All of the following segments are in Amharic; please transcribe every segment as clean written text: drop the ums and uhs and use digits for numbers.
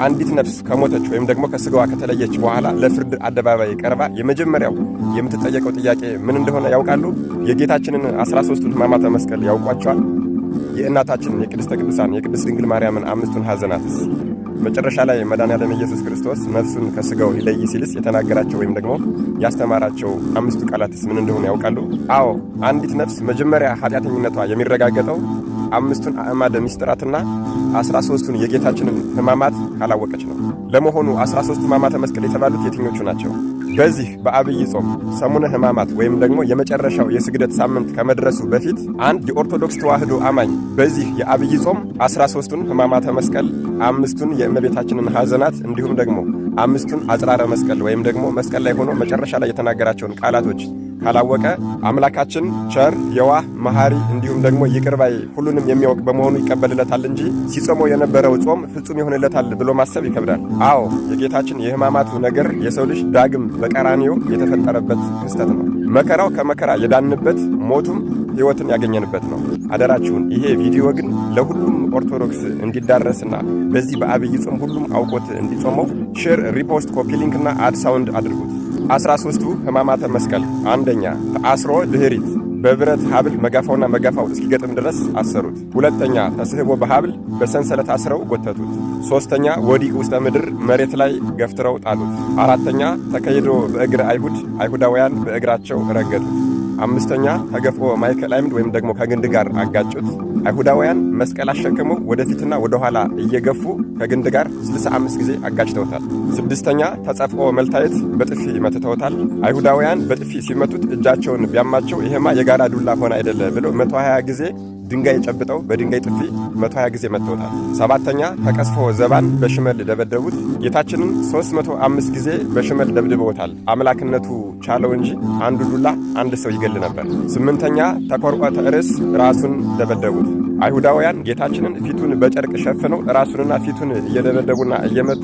አንዲት ነፍስ ከሞተች ወይም ደግሞ ከስጋዋ ከተለየች በኋላ ለፍርድ አደባባይ ቀርባ የመጀመሪያው የምትጠየቀው ጥያቄ ምን እንደሆነ ያውቃሉ? የጌታችንን 13ቱን ሕማማተ መስቀል ያውቋቸዋል? የእናታችንን የቅድስተ ቅዱሳን የቅድስት ድንግል ማርያምን 5ቱን ሐዘናትስ? መጨረሻ ላይ መድኃኔዓለም ኢየሱስ ክርስቶስ ነፍሱን ከስጋው ይለይ ሲልስ የተናገራቸው ወይም ደግሞ ያስተማራቸው 5ቱ ቃላትስ ምን እንደሆነ ያውቃሉ? አዎ፣ አንዲት ነፍስ መጀመሪያ ኃጢአተኝነቷ የሚረጋገጠው 5ቱን አዕማደ ምስጢራትና 13ቱን የጌታችንን ሕማማት ካላወቀች ነው። ለመሆኑ 13ቱ ሕማማተ መስቀል የተባሉት የትኞቹ ናቸው? በዚህ በአብይ ጾም ሰሙነ ሕማማት ወይም ደግሞ የመጨረሻው የስግደት ሳምንት ከመድረሱ በፊት አንድ የኦርቶዶክስ ተዋሕዶ አማኝ በዚህ የአብይ ጾም 13ቱን ሕማማተ መስቀል፣ 5ቱን የእመቤታችንን ሐዘናት እንዲሁም ደግሞ 5ቱን አጽራረ መስቀል ወይም ደግሞ መስቀል ላይ ሆኖ መጨረሻ ላይ የተናገራቸውን ቃላቶች ካላወቀ አምላካችን ቸር፣ የዋህ፣ መሐሪ እንዲሁም ደግሞ ይቅር ባይ ሁሉንም የሚያውቅ በመሆኑ ይቀበልለታል እንጂ ሲጾመው የነበረው ጾም ፍጹም ይሆንለታል ብሎ ማሰብ ይከብዳል። አዎ፣ የጌታችን የሕማማቱ ነገር የሰው ልጅ ዳግም በቀራንዮ የተፈጠረበት ክስተት ነው። መከራው ከመከራ የዳንበት፣ ሞቱም ሕይወትን ያገኘንበት ነው። አደራችሁን ይሄ ቪዲዮ ግን ለሁሉም ኦርቶዶክስ እንዲዳረስና በዚህ በአብይ ጾም ሁሉም አውቆት እንዲጾመው ሼር፣ ሪፖስት፣ ኮፒ ሊንክና አድ ሳውንድ አድርጉት። 13ቱ ሕማማተ መስቀል፣ አንደኛ ተአስሮ ድኅሪት፣ በብረት ሐብል መጋፋውና መጋፋው እስኪገጥም ድረስ አሰሩት። ሁለተኛ ተስህቦ በሐብል በሰንሰለት አስረው ጎተቱት። ሦስተኛ ወዲቅ ውስተ ምድር መሬት ላይ ገፍትረው ጣሉት። አራተኛ ተከይዶ በእግር አይሁዳውያን በእግራቸው ረገጡት። አምስተኛ ተገፍኦ ማእከል አይምድ ወይም ደግሞ ከግንድ ጋር አጋጩት። አይሁዳውያን መስቀል አሸክመው ወደፊትና ወደ ኋላ እየገፉ ከግንድ ጋር 65 ጊዜ አጋጭተውታል። ስድስተኛ ተጸፍኦ መልታየት በጥፊ መትተውታል። አይሁዳውያን በጥፊ ሲመቱት እጃቸውን ቢያማቸው ይሄማ የጋራ ዱላ ሆነ አይደለ ብለው 120 ጊዜ ድንጋይ ጨብጠው በድንጋይ ጥፊ 120 ጊዜ መተውታል። ሰባተኛ ተቀስፎ ዘባን በሽመል ደበደቡት። ጌታችንን 305 ጊዜ በሽመል ደብድበውታል። አምላክነቱ ቻለው እንጂ አንዱ ዱላ አንድ ሰው ይገል ነበር። ስምንተኛ ተቆርቆተ ርዕስ ራሱን ደበደቡት። አይሁዳውያን ጌታችንን ፊቱን በጨርቅ ሸፍነው ራሱንና ፊቱን እየደበደቡና እየመቱ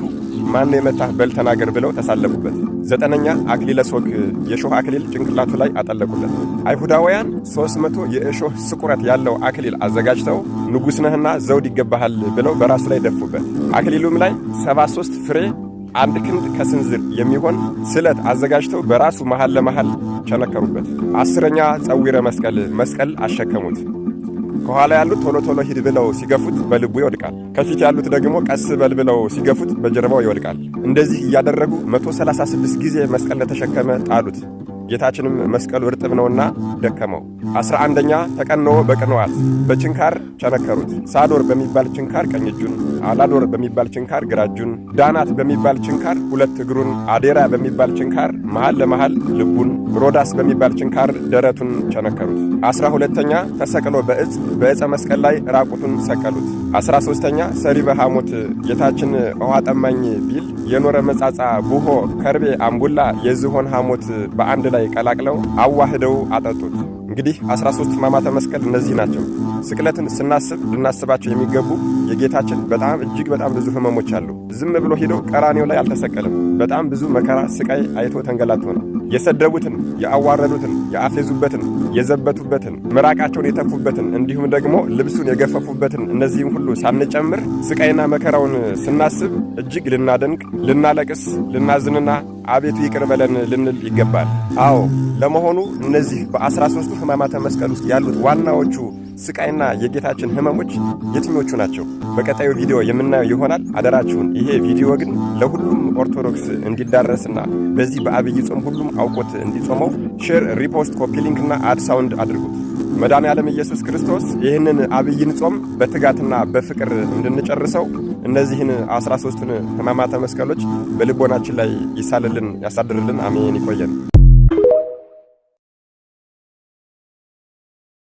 ማን የመታህ በል ተናገር ብለው ተሳለቁበት። ዘጠነኛ አክሊለ ሦክ የሾህ አክሊል ጭንቅላቱ ላይ አጠለቁለት። አይሁዳውያን 300 የእሾህ ስቁረት ያለው አክሊል አዘጋጅተው ንጉሥ ነህና ዘውድ ይገባሃል ብለው በራሱ ላይ ደፉበት። አክሊሉም ላይ 73 ፍሬ 1 ክንድ ከስንዝር የሚሆን ስለት አዘጋጅተው በራሱ መሃል ለመሃል ቸነከሩበት። 10ኛ ጸዊረ መስቀል አሸከሙት። ከኋላ ያሉት ቶሎ ቶሎ ሂድ ብለው ሲገፉት በልቡ ይወድቃል። ከፊት ያሉት ደግሞ ቀስ በል ብለው ሲገፉት በጀርባው ይወድቃል። እንደዚህ እያደረጉ 136 ጊዜ መስቀል ለተሸከመ ጣሉት። ጌታችንም መስቀሉ እርጥብ ነውና ደከመው። 11ኛ ተቀንዎ በቅንዋት በችንካር ቸነከሩት። ሳዶር በሚባል ችንካር ቀኝ እጁን፣ አላዶር በሚባል ችንካር ግራ እጁን፣ ዳናት በሚባል ችንካር 2 እግሩን፣ አዴራ በሚባል ችንካር መሃል ለመሃል ልቡን፣ ሮዳስ በሚባል ችንካር ደረቱን ቸነከሩት። 12ኛ ተሰቅሎ በዕፀ መስቀል ላይ ራቁቱን ሰቀሉት። 13ኛ ሰሪ በሐሞት ጌታችን ውሃ ጠማኝ ቢል የኖረ መጻጻ ቡሆ ከርቤ አምቡላ የዝሆን ሐሞት በአንድ ላይ ቀላቅለው አዋህደው አጠጡት። እንግዲህ 13 ሕማማተ መስቀል እነዚህ ናቸው። ስቅለትን ስናስብ ልናስባቸው የሚገቡ የጌታችን በጣም እጅግ በጣም ብዙ ሕመሞች አሉ። ዝም ብሎ ሄዶ ቀራንዮ ላይ አልተሰቀለም። በጣም ብዙ መከራ ስቃይ አይቶ ተንገላቶ ነው። የሰደቡትን፣ የአዋረዱትን፣ የአፌዙበትን፣ የዘበቱበትን፣ ምራቃቸውን የተፉበትን እንዲሁም ደግሞ ልብሱን የገፈፉበትን እነዚህም ሁሉ ሳንጨምር ስቃይና መከራውን ስናስብ እጅግ ልናደንቅ፣ ልናለቅስ፣ ልናዝንና አቤቱ ይቅር በለን ልንል ይገባል። አዎ፣ ለመሆኑ እነዚህ በ13ቱ ሕማማተ መስቀል ውስጥ ያሉት ዋናዎቹ ስቃይና የጌታችን ሕመሞች የትኞቹ ናቸው? በቀጣዩ ቪዲዮ የምናየው ይሆናል። አደራችሁን ይሄ ቪዲዮ ግን ለሁሉም ኦርቶዶክስ እንዲዳረስና በዚህ በአብይ ጾም ሁሉም አውቆት እንዲጾመው ሼር፣ ሪፖስት፣ ኮፒ ሊንክና አድ ሳውንድ አድርጉት። መድኃኔዓለም ኢየሱስ ክርስቶስ ይህንን አብይን ጾም በትጋትና በፍቅር እንድንጨርሰው እነዚህን 13ቱን ሕማማተ መስቀሎች በልቦናችን ላይ ይሳልልን፣ ያሳድርልን። አሜን። ይቆየን።